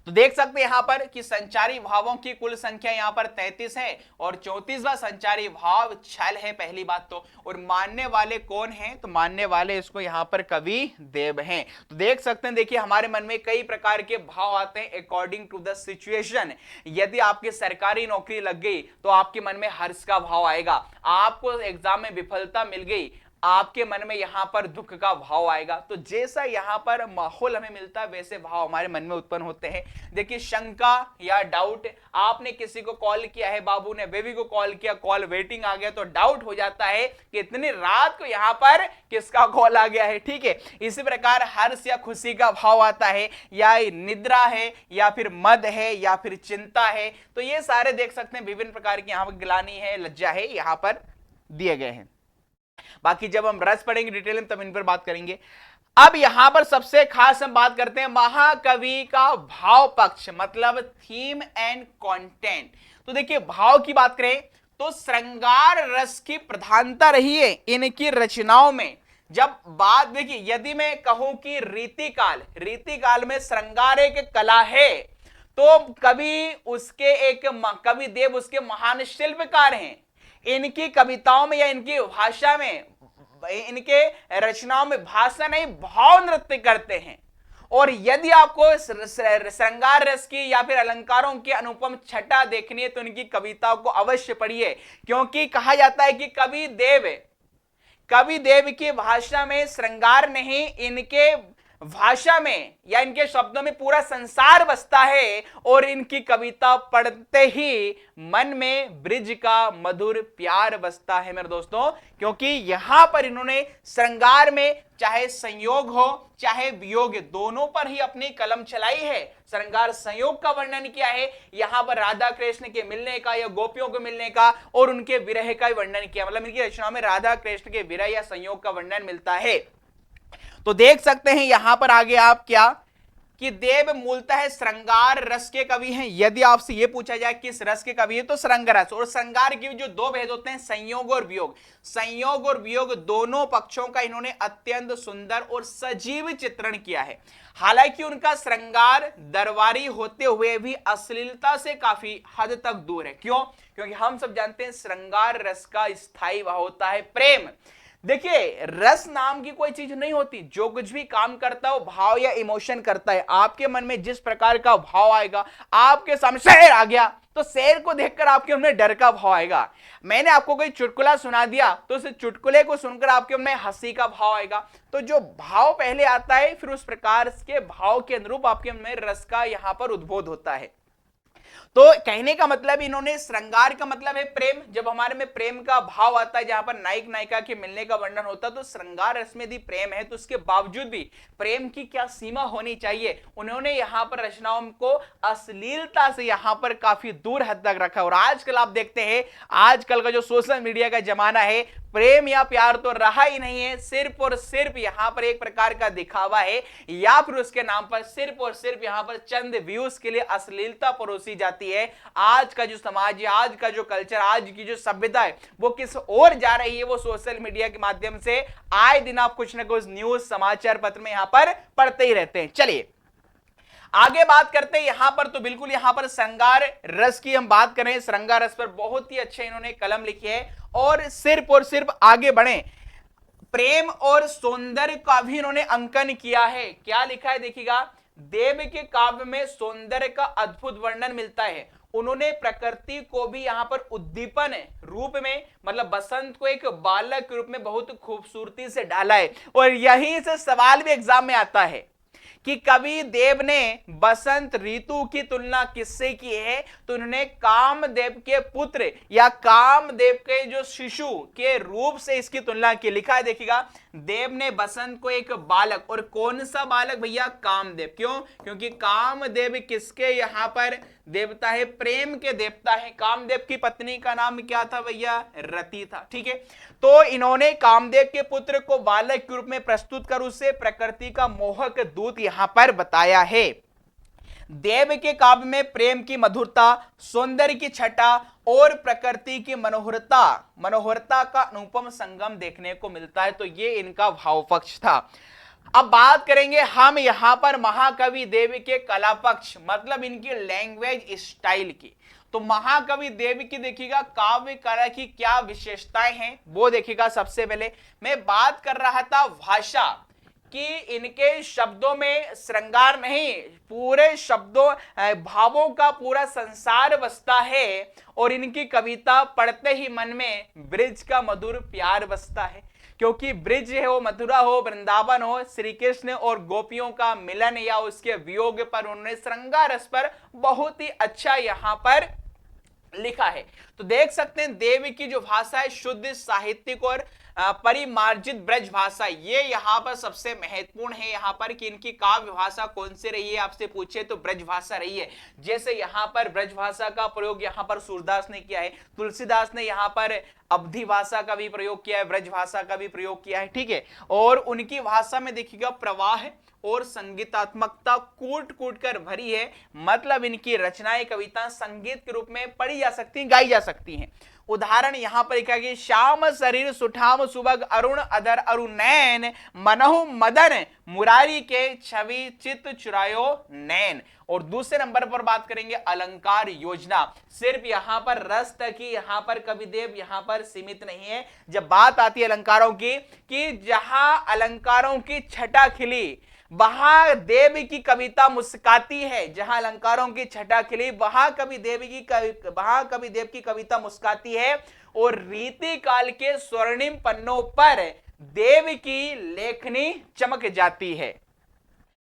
तो देख सकते हैं यहां पर कि संचारी भावों की कुल संख्या यहां पर 33 है और 34वां संचारी भाव छल है, पहली बात तो। और मानने वाले कौन हैं? तो मानने वाले इसको यहां पर कवि देव हैं। तो देख सकते हैं, देखिए हमारे मन में कई प्रकार के भाव आते हैं अकॉर्डिंग टू द सिचुएशन। यदि आपकी सरकारी नौकरी लग गई तो आपके मन में हर्ष का भाव आएगा, आपको एग्जाम में विफलता मिल गई, आपके मन में यहां पर दुख का भाव आएगा। तो जैसा यहां पर माहौल हमें मिलता है वैसे भाव हमारे मन में उत्पन्न होते हैं। देखिए शंका या डाउट, आपने किसी को कॉल किया है, बाबू ने बेबी को कॉल किया, कॉल वेटिंग आ गया, तो डाउट हो जाता है कि इतनी रात को यहां पर किसका कॉल आ गया है। ठीक है, इसी प्रकार हर्ष या खुशी का भाव आता है, या निद्रा है, या फिर मद है, या फिर चिंता है। तो ये सारे देख सकते हैं विभिन्न प्रकार की, यहां पर ग्लानि है, लज्जा है, यहां पर दिए गए हैं। बाकी जब हम रस पढ़ेंगे डिटेल में तब इन पर बात करेंगे। अब यहां पर सबसे खास हम बात करते हैं महाकवि का भाव पक्ष, मतलब थीम एंड कंटेंट। तो देखिए भाव की बात करें तो श्रृंगार रस की प्रधानता रही है इनकी रचनाओं में। जब बात देखिए, यदि मैं कहूं कि रीतिकाल में श्रृंगार एक कला है, तो कवि देव उसके महान शिल्पकार हैं। इनकी कविताओं में या इनकी भाषा में, इनके रचनाओं में भाषा नहीं भाव नृत्य करते हैं। और यदि आपको श्रृंगार रस की या फिर अलंकारों की अनुपम छटा देखनी है तो इनकी कविताओं को अवश्य पढ़िए, क्योंकि कहा जाता है कि कवि देव की भाषा में श्रृंगार नहीं, इनके भाषा में या इनके शब्दों में पूरा संसार बसता है। और इनकी कविता पढ़ते ही मन में ब्रिज का मधुर प्यार बसता है मेरे दोस्तों, क्योंकि यहां पर इन्होंने श्रृंगार में चाहे संयोग हो चाहे वियोग, दोनों पर ही अपनी कलम चलाई है। श्रृंगार संयोग का वर्णन किया है, यहां पर राधा कृष्ण के मिलने का या गोपियों को मिलने का और उनके विरह का वर्णन किया, मतलब इनकी रचनाओं में राधा कृष्ण के विरह या संयोग का वर्णन मिलता है। तो देख सकते हैं यहां पर आगे आप क्या कि देव मूलतः श्रृंगार रस के कवि हैं। यदि आपसे यह पूछा जाए किस रस के कवि है तो श्रृंगार रस। और श्रृंगार के जो दो भेद होते हैं, संयोग और वियोग। संयोग और वियोग दोनों पक्षों का इन्होंने अत्यंत सुंदर और सजीव चित्रण किया है। हालांकि उनका श्रृंगार दरबारी होते हुए भी अश्लीलता से काफी हद तक दूर है। क्यों? क्योंकि हम सब जानते हैं श्रृंगार रस का स्थायी भाव होता है प्रेम। देखिए रस नाम की कोई चीज नहीं होती, जो कुछ भी काम करता है वो भाव या इमोशन करता है। आपके मन में जिस प्रकार का भाव आएगा, आपके सामने शेर आ गया तो शेर को देखकर आपके मन में डर का भाव आएगा। मैंने आपको कोई चुटकुला सुना दिया तो उस चुटकुले को सुनकर आपके मन में हंसी का भाव आएगा। तो जो भाव पहले आता है फिर उस प्रकार के भाव के अनुरूप आपके मन में रस का यहां पर उद्भोध होता है। तो कहने का मतलब इन्होंने श्रृंगार का मतलब है प्रेम। जब हमारे में प्रेम का भाव आता है, जहां पर नायक नायिका के मिलने का वर्णन होता है, तो श्रृंगार रस में यदि प्रेम है तो उसके बावजूद भी प्रेम की क्या सीमा होनी चाहिए, उन्होंने यहां पर रचनाओं को अश्लीलता से यहां पर काफी दूर हद तक रखा। और आजकल आप देखते हैं, आजकल का जो सोशल मीडिया का जमाना है, प्रेम या प्यार तो रहा ही नहीं है, सिर्फ और सिर्फ यहां पर एक प्रकार का दिखावा है, या फिर उसके नाम पर सिर्फ और सिर्फ यहां पर चंद व्यूज के लिए अश्लीलता परोसी जाती है। आज का जो समाज है, आज का जो कल्चर, आज की जो सभ्यता है, वो किस ओर जा रही है, वो सोशल मीडिया के माध्यम से आए दिन आप कुछ ना कुछ न्यूज समाचार पत्र में यहां पर पढ़ते ही रहते हैं। चलिए आगे बात करते हैं। यहां पर तो बिल्कुल यहां पर श्रृंगार रस की हम बात करें, श्रृंगार रस पर बहुत ही अच्छे इन्होंने कलम लिखी है। और सिर्फ आगे बढ़े, प्रेम और सौंदर्य का भी इन्होंने अंकन किया है। क्या लिखा है देखिएगा, देव के काव्य में सौंदर्य का अद्भुत वर्णन मिलता है। उन्होंने प्रकृति को भी यहां पर उद्दीपन रूप में, मतलब बसंत को एक बालक के रूप में बहुत खूबसूरती से डाला है। और यहीं से सवाल भी एग्जाम में आता है कि कवि देव ने बसंत ऋतु की तुलना किससे की है, तो उन्होंने कामदेव के पुत्र या कामदेव के जो शिशु के रूप से इसकी तुलना की। लिखा है देखिएगा, देव ने बसंत को एक बालक, और कौन सा बालक भैया, कामदेव। क्यों? क्योंकि कामदेव किसके यहां पर देवता है, प्रेम के देवता है। कामदेव की पत्नी का नाम क्या था भैया, रति था। ठीक है, तो इन्होंने कामदेव के पुत्र को बालक के रूप में प्रस्तुत कर उसे प्रकृति का मोहक दूत यहां पर बताया है। देव के काव्य में प्रेम की मधुरता, सौंदर्य की छटा और प्रकृति की मनोहरता का अनुपम संगम देखने को मिलता है। तो ये इनका भाव पक्ष था। अब बात करेंगे हम यहां पर महाकवि देव के कला पक्ष, मतलब इनकी लैंग्वेज स्टाइल की। तो महाकवि देव की देखिएगा काव्य कला की क्या विशेषताएं हैं वो देखिएगा। सबसे पहले मैं बात कर रहा था भाषा कि इनके शब्दों में श्रृंगार नहीं, पूरे शब्दों भावों का पूरा संसार बसता है, और इनकी कविता पढ़ते ही मन में ब्रिज का मधुर प्यार बसता है। क्योंकि ब्रिज हो, मथुरा हो, वृंदावन हो, श्री कृष्ण और गोपियों का मिलन या उसके वियोग पर उन्होंने श्रृंगार रस पर बहुत ही अच्छा यहां पर लिखा है। तो देख सकते हैं देव की जो भाषा है शुद्ध साहित्यिक और परिमार्जित ब्रज भाषा, ये यहाँ पर सबसे महत्वपूर्ण है। यहाँ पर कि इनकी काव्य भाषा कौन सी रही है, आपसे पूछे तो ब्रज भाषा रही है। जैसे यहाँ पर ब्रज भाषा का प्रयोग यहाँ पर सूरदास ने किया है, तुलसीदास ने यहाँ पर अवधी भाषा का भी प्रयोग किया है, ब्रज भाषा का भी प्रयोग किया है। ठीक है, और उनकी भाषा में देखिएगा प्रवाह और संगीतात्मकता कूट कूट कर भरी है। मतलब इनकी रचनाएं, कविता संगीत के रूप में पढ़ी जा सकती हैं, गाई जा सकती हैं। उदाहरण यहां पर लिखा गया, श्याम शरीर सुठाम सुबग अरुण अधर अरुणैन मनहु मदन मुरारी के छवि चित चुरायो नैन। और दूसरे नंबर पर बात करेंगे अलंकार योजना। सिर्फ यहां पर रस तक ही यहां पर कविदेव यहां पर सीमित नहीं है। जब बात आती है अलंकारों की, कि जहां अलंकारों की छटा खिली वहां देव की कविता मुस्काती है। जहां अलंकारों की छटा खिली वहां कवि देव की कविता मुस्काती है। और रीति काल के स्वर्णिम पन्नों पर देव की लेखनी चमक जाती है।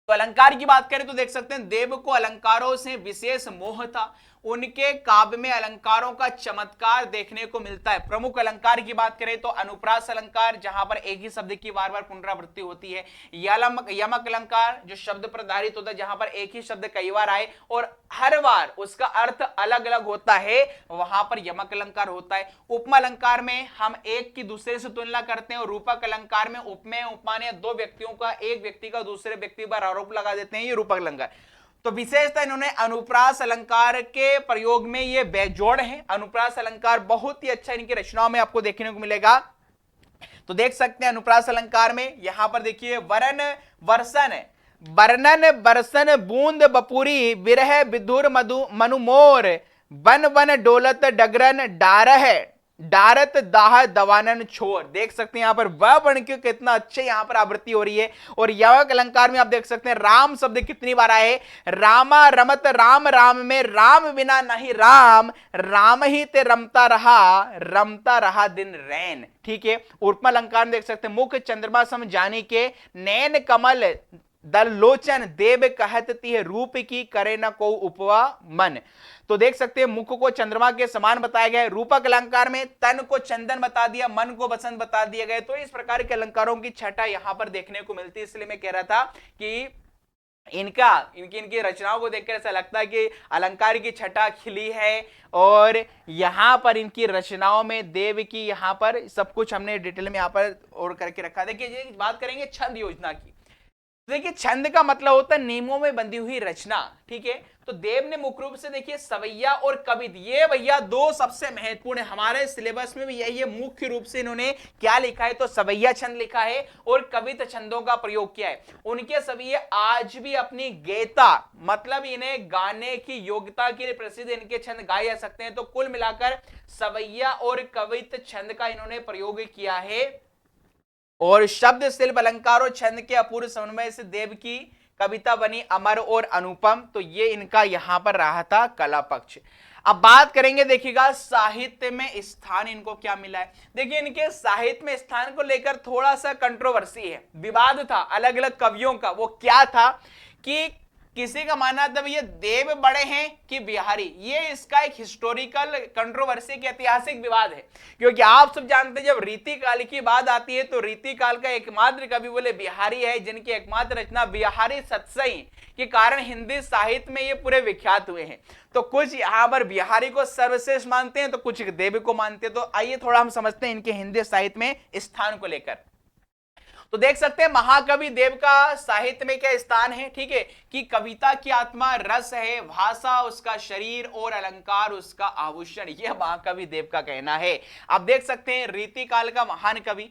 तो अलंकार की बात करें तो देख सकते हैं देव को अलंकारों से विशेष मोह था। उनके काव्य में अलंकारों का चमत्कार देखने को मिलता है। प्रमुख अलंकार की बात करें तो अनुप्रास अलंकार, जहां पर एक ही शब्द की बार बार पुनरावृत्ति होती है। यमक अलंकार जो शब्द पर आधारित होता है, जहां पर एक ही शब्द कई बार आए और हर बार उसका अर्थ अलग अलग होता है, वहां पर यमक अलंकार होता है। उपमा अलंकार में हम एक की दूसरे से तुलना करते हैं, और रूपक अलंकार में उपमेय उपमान या दो व्यक्तियों का एक व्यक्ति का दूसरे व्यक्ति पर आरोप लगा देते हैं, ये रूपक अलंकार। तो विशेषता इन्होंने अनुप्रास अलंकार के प्रयोग में ये बेजोड़ है। अनुप्रास अलंकार बहुत ही अच्छा इनकी रचनाओं में आपको देखने को मिलेगा। तो देख सकते हैं अनुप्रास अलंकार में यहां पर देखिए वर्णन बरसन बूंद बपुरी विरह विधुर मनुमोर वन वन डोलत डगरन डारत दाह दवानन छोर। देख सकते हैं यहां पर वह वर्ण की कितना अच्छे यहां पर आवृत्ति हो रही है। और यवक अलंकार में आप देख सकते हैं राम शब्द कितनी बार आए, रामा रमत राम राम में राम बिना नहीं राम ही ते रमता रहा दिन रैन। ठीक है, उपमा अलंकार में देख सकते हैं मुख चंद्रमा सम जानी के नैन कमल दल लोचन देव कहती है रूप की करे न को उपवा मन। तो देख सकते हैं मुख को चंद्रमा के समान बताया गया है। रूपक अलंकार में तन को चंदन बता दिया, मन को बसंत बता दिया गया। तो इस प्रकार के अलंकारों की छटा यहां पर देखने को मिलती है। इसलिए मैं कह रहा था कि इनकी रचनाओं को देखकर ऐसा लगता है कि अलंकार की छटा खिली है। और यहां पर इनकी रचनाओं में देव की यहां पर सब कुछ हमने डिटेल में यहां पर और करके रखा। देखिए बात करेंगे छंद योजना की। देखिए छंद का मतलब होता है नियमों में बंधी हुई रचना। ठीक है, तो देव ने मुख्य रूप से देखिए सवैया और कवित, ये भैया दो सबसे महत्वपूर्ण है। हमारे सिलेबस में भी यही है, मुख्य रूप से इन्होंने क्या लिखा है, तो सवैया छंद लिखा है और कवित छंदों का प्रयोग किया है। उनके सवैये आज भी अपनी गेयता, मतलब इन्हें गाने की योग्यता के लिए प्रसिद्ध इनके छंद गाए जा सकते हैं। तो कुल मिलाकर सवैया और कवित छंद का इन्होंने प्रयोग किया है। और शब्द शिल्प अलंकार और छंद के अपूर्व समन्वय से देव की कविता बनी अमर और अनुपम। तो ये इनका यहां पर रहा था कला पक्ष। अब बात करेंगे, देखिएगा साहित्य में स्थान इनको क्या मिला है। देखिए इनके साहित्य में स्थान को लेकर थोड़ा सा कंट्रोवर्सी है, विवाद था अलग अलग कवियों का। वो क्या था कि किसी का मानना था ये देव बड़े हैं कि बिहारी, ये इसका एक हिस्टोरिकल कंट्रोवर्सी के ऐतिहासिक विवाद है। क्योंकि आप सब जानते हैं जब रीति काल की बात आती है तो रीति काल का एकमात्र कवि बोले बिहारी है, जिनकी एकमात्र रचना बिहारी सतसई के कारण हिंदी साहित्य में ये पूरे विख्यात हुए हैं। तो कुछ यहां पर बिहारी को सर्वश्रेष्ठ मानते हैं तो कुछ देव को मानते हैं। तो आइए थोड़ा हम समझते हैं इनके हिंदी साहित्य में स्थान को लेकर। तो देख सकते हैं महाकवि देव का साहित्य में क्या स्थान है, ठीक है, कि कविता की आत्मा रस है, भाषा उसका शरीर और अलंकार उसका आभूषण, यह महाकवि देव का कहना है। आप देख सकते हैं रीति काल का महान कवि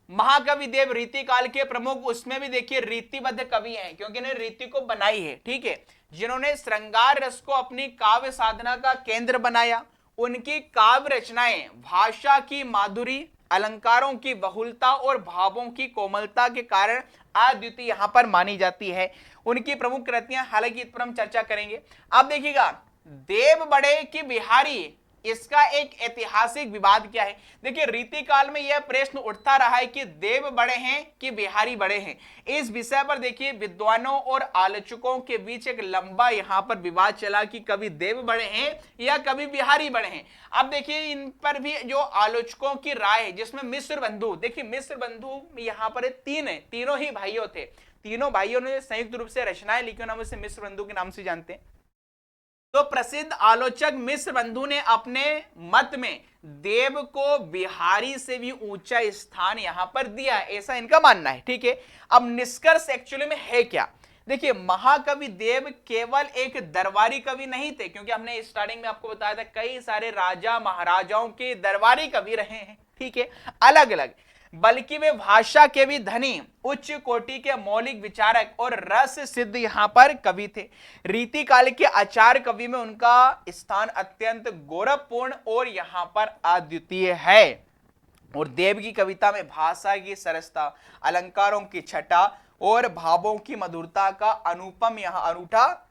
महाकवि देव रीति काल के प्रमुख, उसमें भी देखिए रीतिबद्ध कवि हैं क्योंकि इन्होंने रीति को बनाई है, ठीक है, जिन्होंने श्रृंगार रस को अपनी काव्य साधना का केंद्र बनाया। उनकी काव्य रचनाएं भाषा की माधुरी, अलंकारों की बहुलता और भावों की कोमलता के कारण अद्वितीय यहां पर मानी जाती है। उनकी प्रमुख कृतियां, हालांकि इस पर हम चर्चा करेंगे। अब देखिएगा देव बड़े कि बिहारी, इसका एक ऐतिहासिक विवाद क्या है। देखिए रीति काल में यह प्रश्न उठता रहा है कि देव बड़े हैं कि बिहारी बड़े हैं। इस विषय पर देखिए विद्वानों और आलोचकों के बीच एक लंबा यहां पर विवाद चला कि कवि देव बड़े हैं या कवि बिहारी बड़े हैं। अब देखिए इन पर भी जो आलोचकों की राय है, जिसमें मिश्र बंधु, देखिए मिश्र बंधु यहां पर तीन है, तीनों ही भाइयों थे, तीनों भाइयों ने संयुक्त रूप से रचनाएं लिखी, नाम से मिश्र बंधु के नाम से जानते हैं। तो प्रसिद्ध आलोचक मिश्र बंधु ने अपने मत में देव को बिहारी से भी ऊंचा स्थान यहां पर दिया, ऐसा इनका मानना है, ठीक है। अब निष्कर्ष एक्चुअली में है क्या, देखिए महाकवि देव केवल एक दरबारी कवि नहीं थे, क्योंकि हमने स्टार्टिंग में आपको बताया था कई सारे राजा महाराजाओं के दरबारी कवि रहे हैं, ठीक है, अलग अलग, बल्कि वे भाषा के भी धनी, उच्च कोटि के मौलिक विचारक और रस सिद्ध यहां पर कवि थे। रीति काल के आचार्य कवि में उनका स्थान अत्यंत गौरवपूर्ण और यहां पर अद्वितीय है। और देव की कविता में भाषा की सरसता, अलंकारों की छटा और भावों की मधुरता का अनुपम अनूठा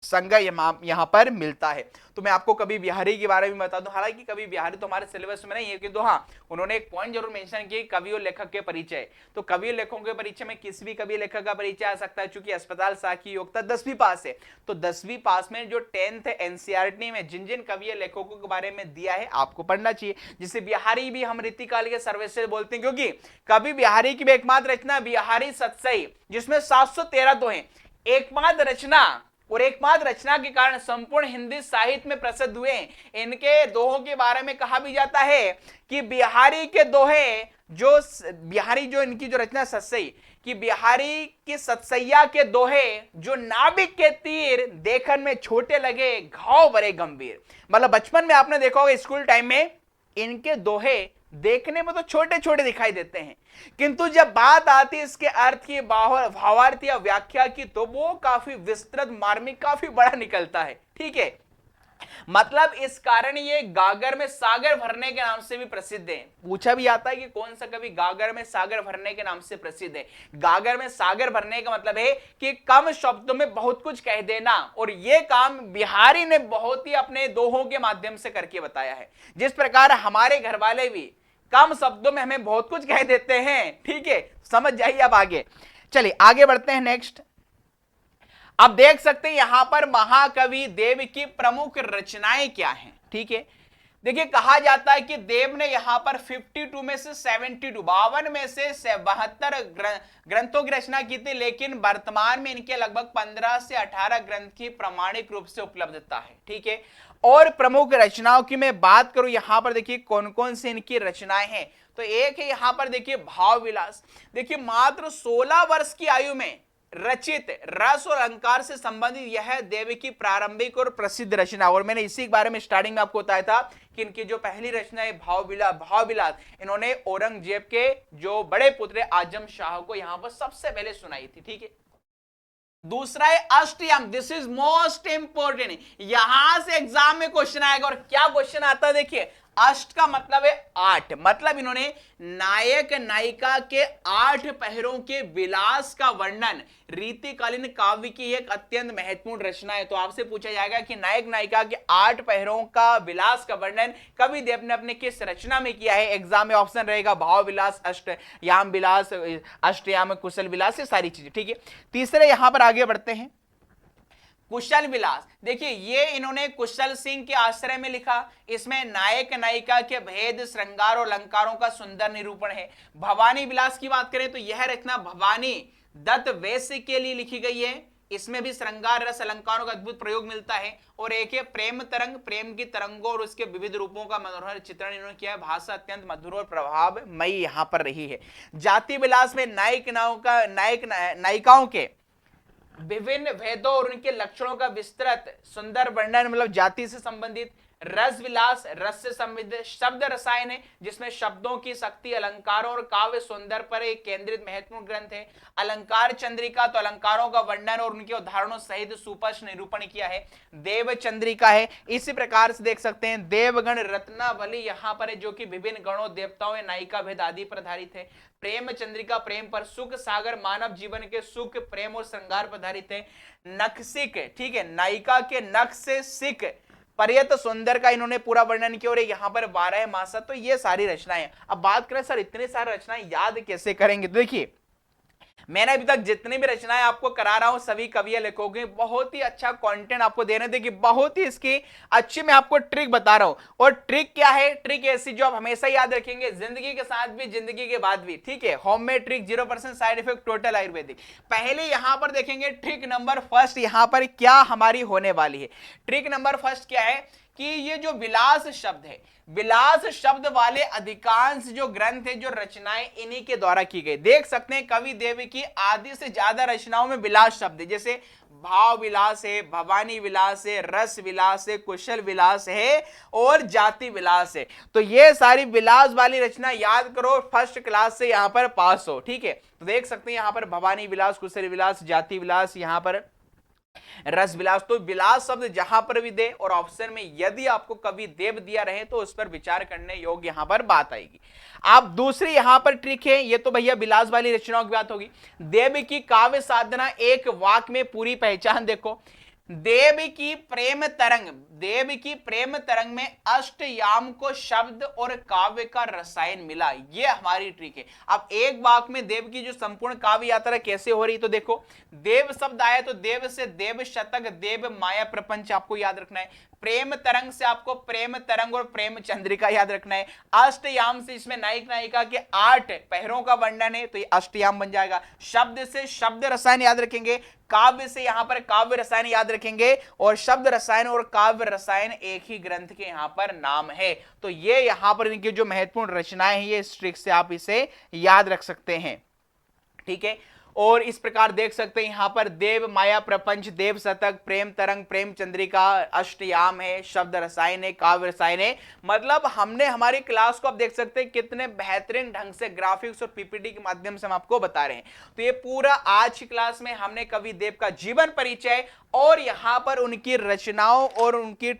संगम यहां पर मिलता है। तो मैं आपको कवि बिहारी के बारे में बता दूं, हालांकि कवि बिहारी तो हमारे सिलेबस में नहीं है, किंतु हाँ उन्होंने एक पॉइंट जरूर मेंशन किया, कवि और लेखक के परिचय। तो कवि और लेखकों के परिचय में किसी भी कवि लेखक का परिचय आ सकता है, चूंकि अस्पताल साखी योग्यता 10वीं पास है, तो 10वीं पास में जो 10th एनसीईआरटी में जिन जिन कवि और लेखकों के बारे में दिया है आपको पढ़ना चाहिए। जिसे बिहारी भी हम रीतिकाल के सर्वश्रेष्ठ बोलते हैं, क्योंकि कवि बिहारी की एकमात्र रचना बिहारी सतसई, जिसमें 713 तो है, एकमात्र रचना, और एकमात्र रचना के कारण संपूर्ण हिंदी साहित्य में प्रसिद्ध हुए। इनके दोहों के बारे में कहा भी जाता है कि बिहारी के दोहे, जो बिहारी जो इनकी जो रचना सतसई कि बिहारी की सतसैया के दोहे, जो नाविक के तीर देखन में छोटे लगे घाव बड़े गंभीर। मतलब बचपन में आपने देखा होगा स्कूल टाइम में इनके दोहे देखने में तो छोटे छोटे दिखाई देते हैं, किंतु जब बात आती है इसके अर्थ की, भावार्थ या व्याख्या की, तो वो काफी विस्तृत, मार्मिक, काफी बड़ा निकलता है, ठीक है। मतलब इस कारण ये गागर में सागर भरने के नाम से भी प्रसिद्ध है। पूछा भी आता है कि कौन सा कवि गागर में सागर भरने के नाम से प्रसिद्ध है। गागर में सागर भरने का मतलब है कि कम शब्दों में बहुत कुछ कह देना, और ये काम बिहारी ने बहुत ही अपने दोहों के माध्यम से करके बताया है। जिस प्रकार हमारे घर वाले भी कम शब्दों में हमें बहुत कुछ कह देते हैं, ठीक है, समझ जाइए। अब आगे चलिए, आगे बढ़ते हैं नेक्स्ट। अब देख सकते हैं यहां पर महाकवि देव की प्रमुख रचनाएं क्या हैं, ठीक है। देखिए कहा जाता है कि देव ने यहां पर 52 में से 72, 52 में से 72 ग्रंथों की रचना की थी, लेकिन वर्तमान में इनके लगभग 15 से 18 ग्रंथ की प्रामाणिक रूप से उपलब्धता है, ठीक है। और प्रमुख रचनाओं की मैं बात करूं, यहां पर देखिए कौन कौन सी इनकी रचनाएं हैं। तो एक है यहां पर देखिए भाव विलास। देखिए मात्र 16 वर्ष की आयु में रचित रस और अलंकार से संबंधित यह देव की प्रारंभिक और प्रसिद्ध रचना। और मैंने इसी के बारे में स्टार्टिंग में आपको बताया था कि इनकी जो पहली रचना है भाव विलास, इन्होंने औरंगजेब के जो बड़े पुत्र आजम शाह को यहां पर सबसे पहले सुनाई थी, ठीक है। दूसरा है अष्टयाम, दिस इज मोस्ट इंपोर्टेंट, यहां से एग्जाम में क्वेश्चन आएगा। और क्या क्वेश्चन आता है देखिए, अष्ट का मतलब है 8, मतलब इन्होंने नायक नायिका के 8 पहरों के विलास का वर्णन रीतिकालीन काव्य की एक अत्यंत महत्वपूर्ण रचना है। तो आपसे पूछा जाएगा कि नायक नायिका के 8 पहरों का विलास का वर्णन कवि देव ने अपने किस रचना में किया है। एग्जाम में ऑप्शन रहेगा भाव विलास, अष्टयाम विलास, अष्टयाम कुशल विलास, ये सारी चीजें। ठीक है, तीसरे यहां पर आगे बढ़ते हैं, कुशल विलास। देखिए ये इन्होंने कुशल सिंह के आश्रय में लिखा। इसमें नायक नायिका के भेद, श्रृंगार और अलंकारों का सुंदर निरूपण है। भवानी विलास की बात करें तो यह रचना भवानी दत्त वैश्य के लिए लिखी गई है। इसमें भी श्रृंगार रस अलंकारों का अद्भुत प्रयोग मिलता है। और एक है प्रेम तरंग, प्रेम की तरंगों और उसके विविध रूपों का मनोहर चित्रण इन्होंने किया है। भाषा अत्यंत मधुर और प्रभावमयी यहां पर रही है। जाति विलास में नायक नायिकाओं के विभिन्न भेदों और उनके लक्षणों का विस्तृत सुंदर वर्णन, मतलब जाति से संबंधित। रस विलास, रस से संबंधित। शब्द रसायन है जिसमें शब्दों की शक्ति, अलंकारों और काव्य सुंदर पर एक केंद्रित महत्वपूर्ण ग्रंथ है। अलंकार चंद्रिका, तो अलंकारों का वर्णन और उनके उदाहरणों सहित सुस्पष्ट निरूपण किया है। देव चंद्रिका है, इसी प्रकार से देख सकते हैं देवगण रत्नावली यहां पर है, जो कि विभिन्न गणों, देवताओं, नायिका भेद आदि पर आधारित है। प्रेम चंद्रिका प्रेम पर, सुख सागर मानव जीवन के सुख, प्रेम और श्रृंगार पर आधारित है। नखसिक, ठीक है, नायिका के नख से सिक पर्यत सुंदर का इन्होंने पूरा वर्णन किया। और यहाँ पर 12 मासा, तो ये सारी रचनाएं। अब बात करें सर इतने सारे रचनाएं याद कैसे करेंगे, देखिए मैंने अभी तक जितनी भी रचनाएं आपको करा रहा हूं सभी कवि लेखकों के बहुत ही अच्छा कंटेंट आपको देने, देखिए बहुत ही इसकी अच्छी मैं आपको ट्रिक बता रहा हूं। और ट्रिक क्या है, ट्रिक ऐसी जो आप हमेशा याद रखेंगे जिंदगी के साथ भी, जिंदगी के बाद भी। ठीक है, homemade trick, 0% side effect, total Ayurvedic. पहले यहां पर देखेंगे ट्रिक नंबर फर्स्ट यहां पर क्या हमारी होने वाली है। ट्रिक नंबर फर्स्ट क्या है कि ये जो विलास शब्द है, विलास शब्द वाले अधिकांश जो ग्रंथ है, जो रचनाएं इन्हीं के द्वारा की गई। देख सकते हैं कवि देव की आधी से ज्यादा रचनाओं में विलास शब्द है, जैसे भाव विलास है, भवानी विलास है, रस विलास है, कुशल विलास है और जाति विलास है। तो ये सारी विलास वाली रचना याद करो, फर्स्ट क्लास से यहां पर पास हो। ठीक है, तो देख सकते हैं यहां पर भवानी विलास, कुशल विलास, जाति विलास, यहां पर रस विलास। तो विलास शब्द जहां पर भी दे और ऑप्शन में यदि आपको कवि देव दिया रहे तो उस पर विचार करने योग्य यहां पर बात आएगी। आप दूसरी यहां पर ट्रिक है, ये तो भैया विलास वाली रचनाओं की बात होगी। देव की काव्य साधना, एक वाक्य में पूरी पहचान देखो। देव की प्रेम तरंग, देव की प्रेम तरंग में अष्टयाम को शब्द और काव्य का रसायन मिला, ये हमारी ट्रिक है। अब एक वाक्य में देव की जो संपूर्ण काव्य यात्रा कैसे हो रही, तो देखो देव शब्द आया तो देव से देव शतक, देव माया प्रपंच आपको याद रखना है। प्रेम तरंग से आपको प्रेम तरंग और प्रेम चंद्रिका याद रखना है। अष्टयाम से इसमें नायक नायिका के 8 पहरों का वर्णन है, तो ये अष्टयाम बन जाएगा। शब्द से शब्द रसायन याद रखेंगे, काव्य से यहां पर काव्य रसायन याद रखेंगे, और शब्द रसायन और काव्य रसायन एक ही ग्रंथ के यहां पर नाम है। तो ये यहां पर इनकी जो महत्वपूर्ण रचनाएं हैं, ये इस ट्रिक से आप इसे याद रख सकते हैं। ठीक है, और इस प्रकार देख सकते हैं यहां पर देव माया प्रपंच, देव शतक, प्रेम तरंग, प्रेम चंद्रिका, अष्टयाम है, शब्द रसायन है, काव्य रसायन है। मतलब हमने हमारी क्लास को आप देख सकते हैं कितने बेहतरीन ढंग से ग्राफिक्स और पीपीटी के माध्यम से हम आपको बता रहे हैं। तो ये पूरा आज की क्लास में हमने कवि देव का जीवन परिचय और यहां पर उनकी रचनाओं और उनकी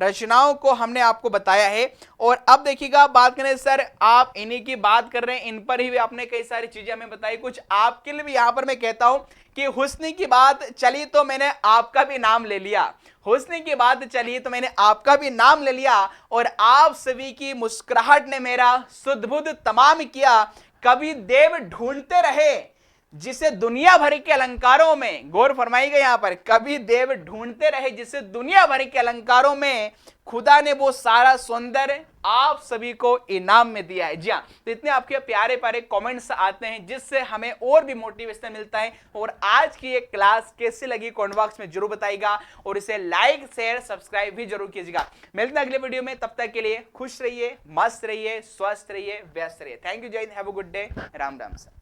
रचनाओं को हमने आपको बताया है। और अब देखिएगा, बात करें सर आप इन्हीं की बात कर रहे हैं, इन पर ही आपने कई सारी चीजें हमें बताई। कुछ आपके लिए भी यहां पर मैं कहता हूं कि हुस्न की बात चली तो मैंने आपका भी नाम ले लिया, हुस्न की बात चली तो मैंने आपका भी नाम ले लिया, और आप सभी की मुस्कुराहट ने मेरा सुध-बुध तमाम किया। कवि देव ढूंढते रहे जिसे दुनिया भर के अलंकारों में, गौर फरमाइएगा यहां पर, कवि देव ढूंढते रहे जिसे दुनिया भर के अलंकारों में खुदा ने वो सारा सौंदर्य आप सभी को इनाम में दिया है। जी हाँ, तो इतने आपके प्यारे प्यारे कमेंट्स आते हैं जिससे हमें और भी मोटिवेशन मिलता है। और आज की ये क्लास कैसी लगी कमेंट बॉक्स में जरूर बताइएगा, और इसे लाइक शेयर सब्सक्राइब भी जरूर कीजिएगा। मिलते हैं अगले वीडियो में, तब तक के लिए खुश रहिए, मस्त रहिए, स्वस्थ रहिए, व्यस्त रहिए। थैंक यू, जय Hind, have a good day, Ram Ram sir.